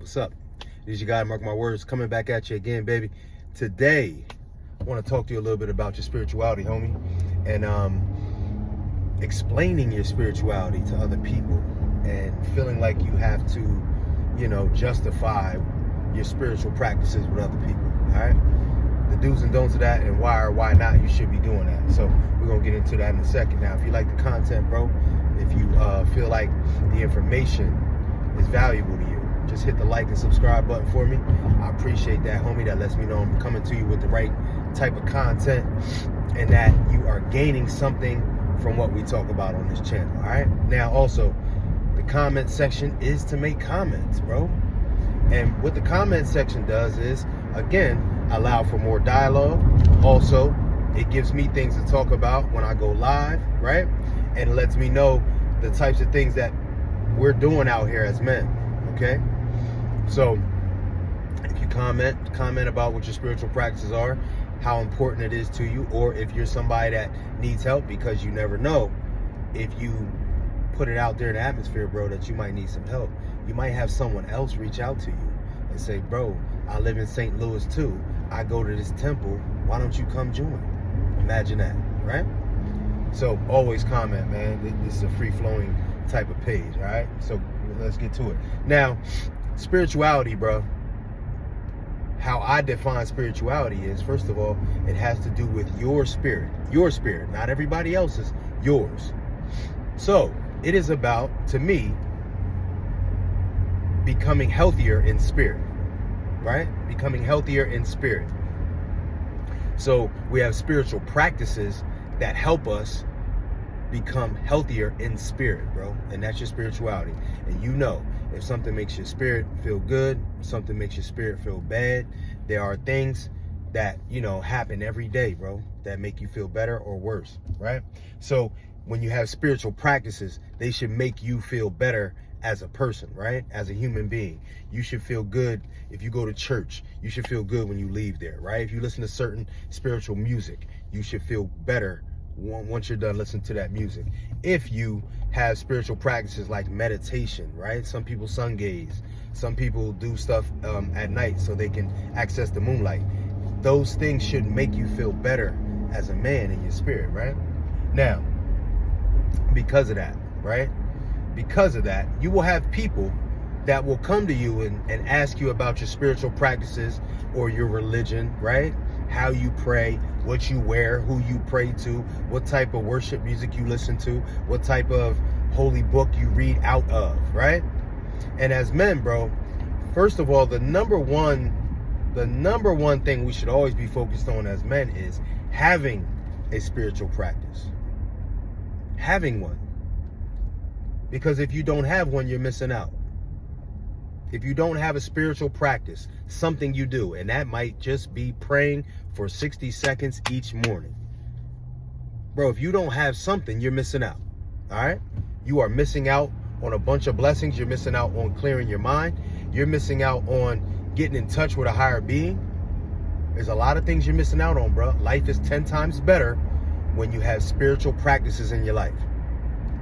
What's up? This is your guy, Mark My Words, coming back at you again, baby. Today, I want to talk to you a little bit about your spirituality, homie, and explaining your spirituality to other people and feeling like you have to, justify your spiritual practices with other people, all right? The do's and don'ts of that and why or why not you should be doing that. So we're going to get into that in a second. Now, if you like the content, bro, if you feel like the information is valuable to you, just hit the like and subscribe button for me. I appreciate that, homie. That lets me know I'm coming to you with the right type of content and that you are gaining something from what we talk about on this channel, all right? Now, also, the comment section is to make comments, bro. And what the comment section does is, again, allow for more dialogue. Also, it gives me things to talk about when I go live, right? And it lets me know the types of things that we're doing out here as men, okay? So if you comment about what your spiritual practices are, how important it is to you, or if you're somebody that needs help, because you never know if you put it out there in the atmosphere, bro, that you might need some help. You might have someone else reach out to you and say, bro, I live in St. Louis too. I go to this temple. Why don't you come join? Imagine that, right? So always comment, man. This is a free-flowing type of page, all right? So let's get to it. Now, spirituality, bro. How I define spirituality is, first of all, it has to do with your spirit, not everybody else's, yours. So it is about, to me, becoming healthier in spirit, right? Becoming healthier in spirit. So we have spiritual practices that help us become healthier in spirit, bro. And that's your spirituality. And if something makes your spirit feel good, something makes your spirit feel bad, there are things that, happen every day, bro, that make you feel better or worse, right? So when you have spiritual practices, they should make you feel better as a person, right? As a human being. You should feel good if you go to church. You should feel good when you leave there, right? If you listen to certain spiritual music, you should feel better once you're done listening to that music. If you have spiritual practices like meditation, right? Some people sun gaze. Some people do stuff at night so they can access the moonlight. Those things should make you feel better as a man in your spirit, right? Now, because of that, right? Because of that, you will have people that will come to you and ask you about your spiritual practices or your religion, right? How you pray, what you wear, who you pray to, what type of worship music you listen to, what type of holy book you read out of, right? And as men, bro, first of all, the number one thing we should always be focused on as men is having a spiritual practice. Having one. Because if you don't have one, you're missing out. If you don't have a spiritual practice, something you do, and that might just be praying for 60 seconds each morning. Bro, if you don't have something, you're missing out. All right? You are missing out on a bunch of blessings. You're missing out on clearing your mind. You're missing out on getting in touch with a higher being. There's a lot of things you're missing out on, bro. Life is 10 times better when you have spiritual practices in your life.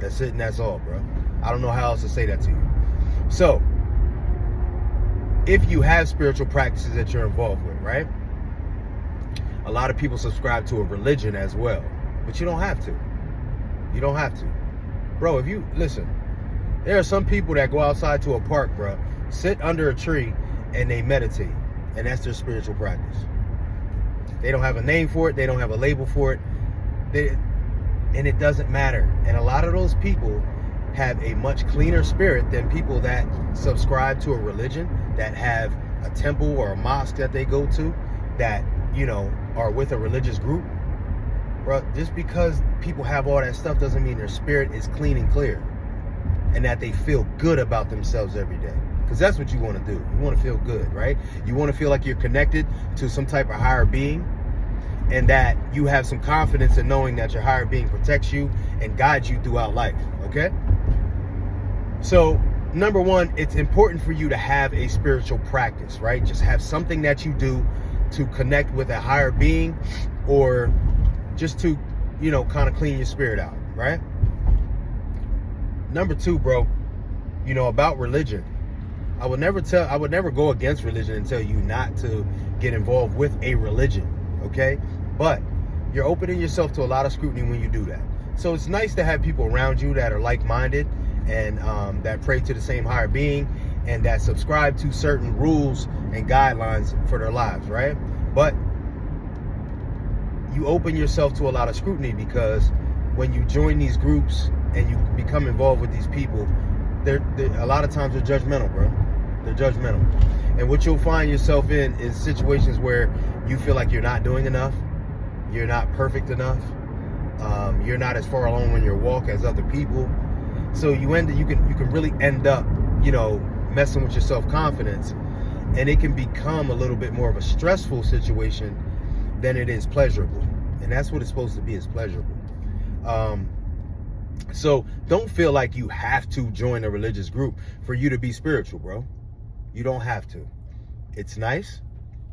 That's it and that's all, bro. I don't know how else to say that to you. So, if you have spiritual practices that you're involved with, right? A lot of people subscribe to a religion as well, but you don't have to. You don't have to. Bro, if you, listen, there are some people that go outside to a park, bro, sit under a tree and they meditate, and that's their spiritual practice. They don't have a name for it. They don't have a label for it. And it doesn't matter. And a lot of those people have a much cleaner spirit than people that subscribe to a religion, that have a temple or a mosque that they go to, that, are with a religious group. Bro, just because people have all that stuff doesn't mean their spirit is clean and clear and that they feel good about themselves every day. Because that's what you want to do. You want to feel good, right? You want to feel like you're connected to some type of higher being, and that you have some confidence in knowing that your higher being protects you and guides you throughout life, okay? So, number one, it's important for you to have a spiritual practice, right? Just have something that you do to connect with a higher being, or just to, kind of clean your spirit out, right? Number two, bro, about religion. I would never go against religion and tell you not to get involved with a religion, okay? But you're opening yourself to a lot of scrutiny when you do that. So it's nice to have people around you that are like-minded and that pray to the same higher being and that subscribe to certain rules and guidelines for their lives, right? But you open yourself to a lot of scrutiny because when you join these groups and you become involved with these people, they're a lot of times they're judgmental, bro. They're judgmental. And what you'll find yourself in is situations where you feel like you're not doing enough, you're not perfect enough, you're not as far along in your walk as other people. So you can really end up, messing with your self-confidence, and it can become a little bit more of a stressful situation than it is pleasurable. And that's what it's supposed to be, is pleasurable. So don't feel like you have to join a religious group for you to be spiritual, bro. You don't have to. It's nice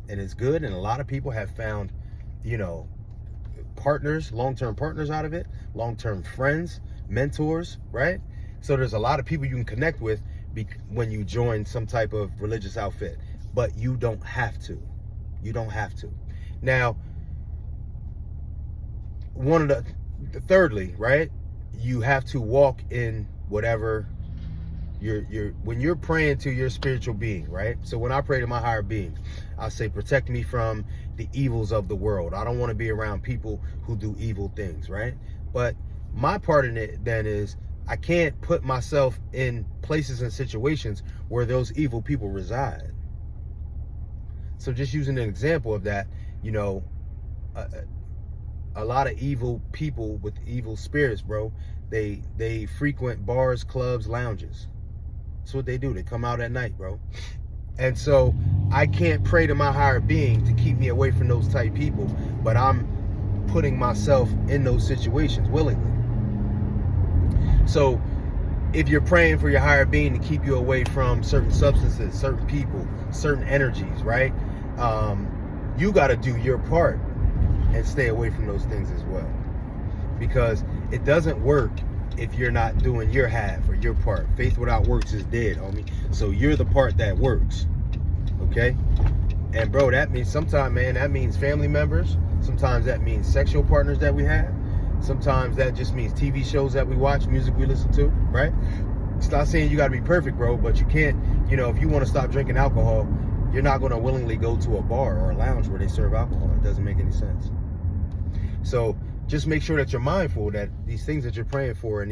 and it's good, and a lot of people have found, partners, long-term partners out of it, long-term friends, mentors, right? So there's a lot of people you can connect with when you join some type of religious outfit, but you don't have to. You don't have to. Now, thirdly, right? You have to walk in whatever when you're praying to your spiritual being, right? So when I pray to my higher being, I say, protect me from the evils of the world. I don't want to be around people who do evil things, right? But my part in it then is I can't put myself in places and situations where those evil people reside. So just using an example of that, a lot of evil people with evil spirits, bro, they frequent bars, clubs, lounges. That's what they do. They come out at night, bro. And so I can't pray to my higher being to keep me away from those type people, but I'm putting myself in those situations willingly. So if you're praying for your higher being to keep you away from certain substances, certain people, certain energies, right? You got to do your part and stay away from those things as well, because it doesn't work if you're not doing your half or your part. Faith without works is dead, homie. So you're the part that works, okay? And bro, that means sometimes, man, that means family members. Sometimes that means sexual partners that we have. Sometimes that just means TV shows that we watch, music we listen to, right? It's not saying you got to be perfect, bro, but you can't, if you want to stop drinking alcohol, you're not going to willingly go to a bar or a lounge where they serve alcohol. It doesn't make any sense. So just make sure that you're mindful that these things that you're praying for and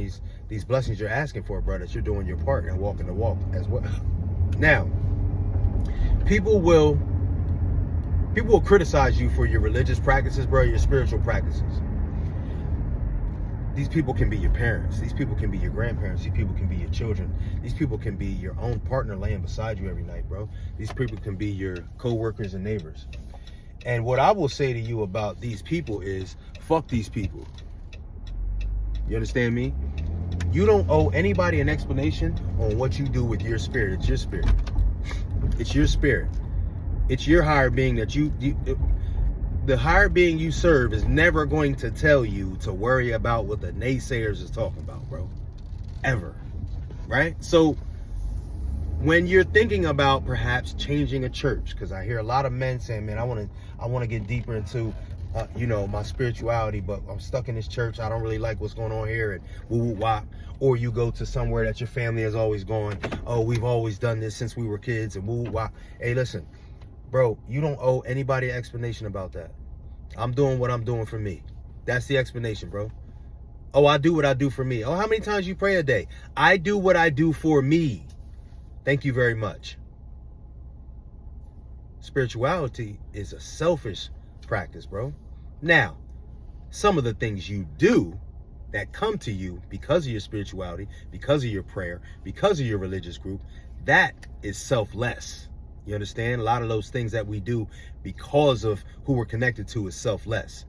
these blessings you're asking for, bro, that you're doing your part and walking the walk as well. Now, people will criticize you for your religious practices, bro, your spiritual practices. These people can be your parents. These people can be your grandparents. These people can be your children. These people can be your own partner laying beside you every night, bro. These people can be your co-workers and neighbors. And what I will say to you about these people is, fuck these people. You understand me? You don't owe anybody an explanation on what you do with your spirit. It's your spirit. It's your spirit. It's your higher being that the higher being you serve is never going to tell you to worry about what the naysayers is talking about, bro. Ever. Right? So when you're thinking about perhaps changing a church, because I hear a lot of men saying, man, I want to get deeper into my spirituality, but I'm stuck in this church. I don't really like what's going on here, and woo woo wop. Or you go to somewhere that your family has always gone, oh, we've always done this since we were kids, and woo woo wop. Hey, listen, bro, you don't owe anybody an explanation about that. I'm doing what I'm doing for me. That's the explanation, bro. Oh, I do what I do for me. Oh, how many times you pray a day? I do what I do for me. Thank you very much. Spirituality is a selfish practice, bro. Now, some of the things you do that come to you because of your spirituality, because of your prayer, because of your religious group, that is selfless. You understand? A lot of those things that we do because of who we're connected to is selfless.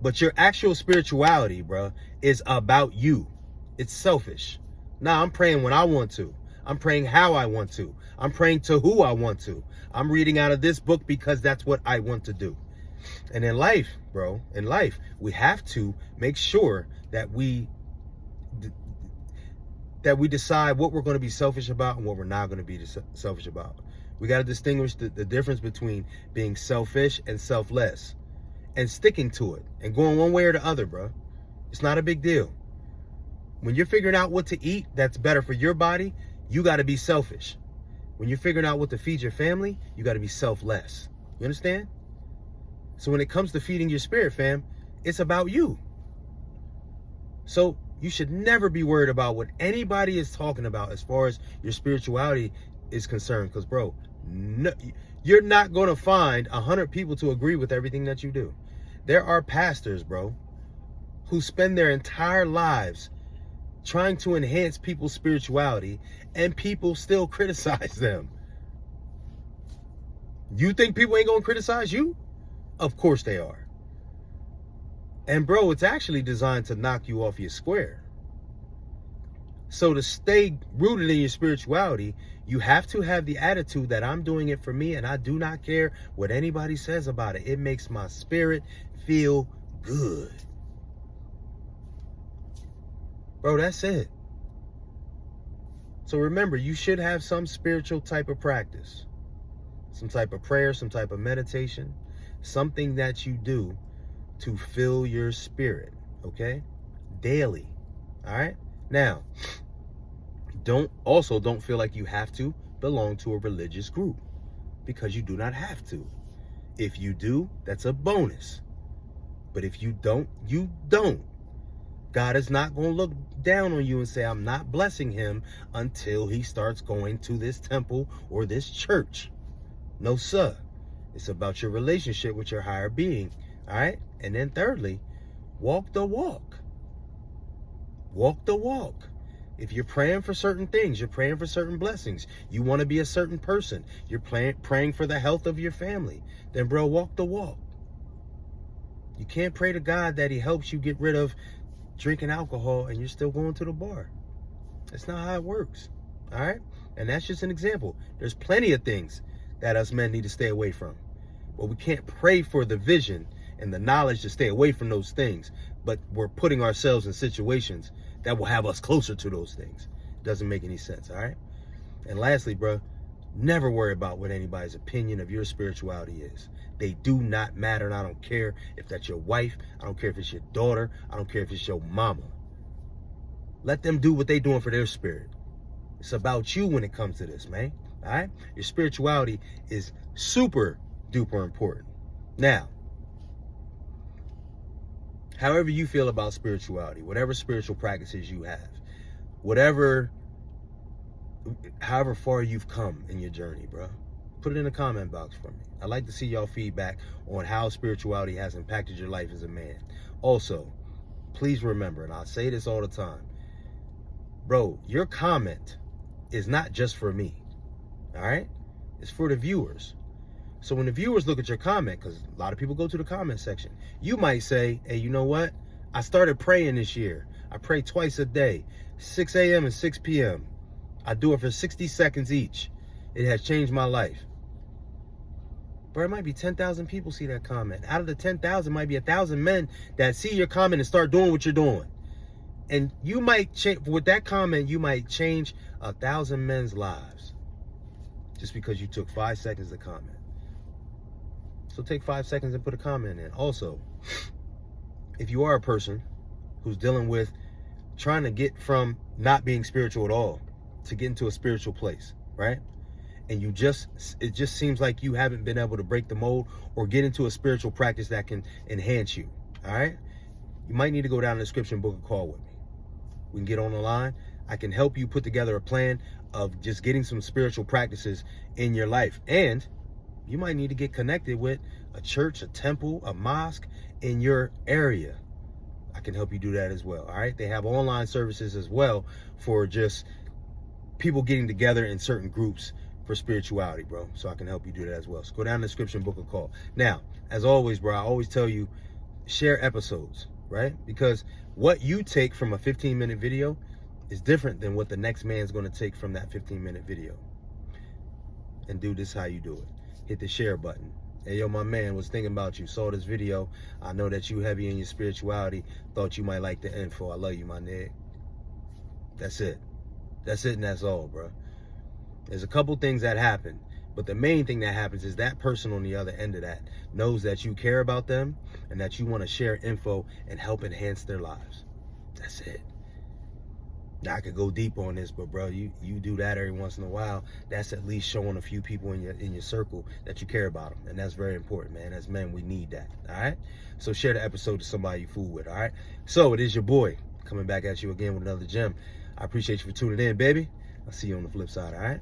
But your actual spirituality, bro, is about you. It's selfish. Now, I'm praying when I want to. I'm praying how I want to. I'm praying to who I want to. I'm reading out of this book because that's what I want to do. And in life, bro, we have to make sure that that we decide what we're going to be selfish about and what we're not going to be selfish about. We got to distinguish the difference between being selfish and selfless, and sticking to it and going one way or the other, bro. It's not a big deal. When you're figuring out what to eat that's better for your body, you got to be selfish. When you're figuring out what to feed your family, you got to be selfless. You understand? So when it comes to feeding your spirit, fam, it's about you. So you should never be worried about what anybody is talking about as far as your spirituality is concerned. Because, bro, no, you're not going to find 100 people to agree with everything that you do. There are pastors, bro, who spend their entire lives trying to enhance people's spirituality, and people still criticize them. You think people ain't going to criticize you? Of course they are. And bro, it's actually designed to knock you off your square. So to stay rooted in your spirituality, you have to have the attitude that I'm doing it for me and I do not care what anybody says about it. It makes my spirit feel good. Bro, that's it. So remember, you should have some spiritual type of practice, some type of prayer, some type of meditation, something that you do to fill your spirit, okay? Daily, all right? Now, don't feel like you have to belong to a religious group, because you do not have to. If you do, that's a bonus. But if you don't, you don't. God is not going to look down on you and say, I'm not blessing him until he starts going to this temple or this church. No, sir. It's about your relationship with your higher being. All right. And then thirdly, walk the walk. Walk the walk. If you're praying for certain things, you're praying for certain blessings, you want to be a certain person, you're praying for the health of your family, then bro, walk the walk. You can't pray to God that he helps you get rid of drinking alcohol and you're still going to the bar. That's not how it works. All right. And that's just an example. There's plenty of things that us men need to stay away from, but we can't pray for the vision and the knowledge to stay away from those things, but we're putting ourselves in situations that will have us closer to those things. Doesn't make any sense. All right. And lastly, bro, never worry about what anybody's opinion of your spirituality is. They do not matter, and I don't care if that's your wife. I don't care if it's your daughter. I don't care if it's your mama. Let them do what they're doing for their spirit. It's about you when it comes to this, man. All right? Your spirituality is super duper important. Now, however you feel about spirituality, whatever spiritual practices you have, however far you've come in your journey, bro, put it in the comment box for me. I'd like to see y'all feedback on how spirituality has impacted your life as a man. Also, please remember, and I say this all the time, bro, your comment is not just for me, all right? It's for the viewers. So when the viewers look at your comment, because a lot of people go to the comment section, you might say, hey, you know what? I started praying this year. I pray twice a day, 6 a.m. and 6 p.m. I do it for 60 seconds each. It has changed my life. But it might be 10,000 people see that comment. Out of the 10,000, might be 1,000 men that see your comment and start doing what you're doing. And you might change, with that comment, you might change 1,000 men's lives just because you took 5 seconds to comment. So take 5 seconds and put a comment in. Also, if you are a person who's dealing with trying to get from not being spiritual at all to get into a spiritual place, right? And it just seems like you haven't been able to break the mold or get into a spiritual practice that can enhance you, all right? You might need to go down in the description, book a call with me. We can get on the line. I can help you put together a plan of just getting some spiritual practices in your life. And you might need to get connected with a church, a temple, a mosque in your area. I can help you do that as well, all right? They have online services as well for just people getting together in certain groups for spirituality, bro. So I can help you do that as well. So go down in the description, book a call. Now, as always, bro, I always tell you, share episodes, right? Because what you take from a 15-minute video is different than what the next man's going to take from that 15-minute video. And dude, this is how you do it. Hit the share button. Hey, yo, my man, was thinking about you. Saw this video. I know that you heavy in your spirituality. Thought you might like the info. I love you, my nigga. That's it. That's it and that's all, bro. There's a couple things that happen, but the main thing that happens is that person on the other end of that knows that you care about them and that you want to share info and help enhance their lives. That's it. Now, I could go deep on this, but bro, you do that every once in a while. That's at least showing a few people in your circle that you care about them, and that's very important, man. As men, we need that. All right. So share the episode to somebody you fool with. All right. So it is your boy coming back at you again with another gem. I appreciate you for tuning in, baby. I'll see you on the flip side. All right.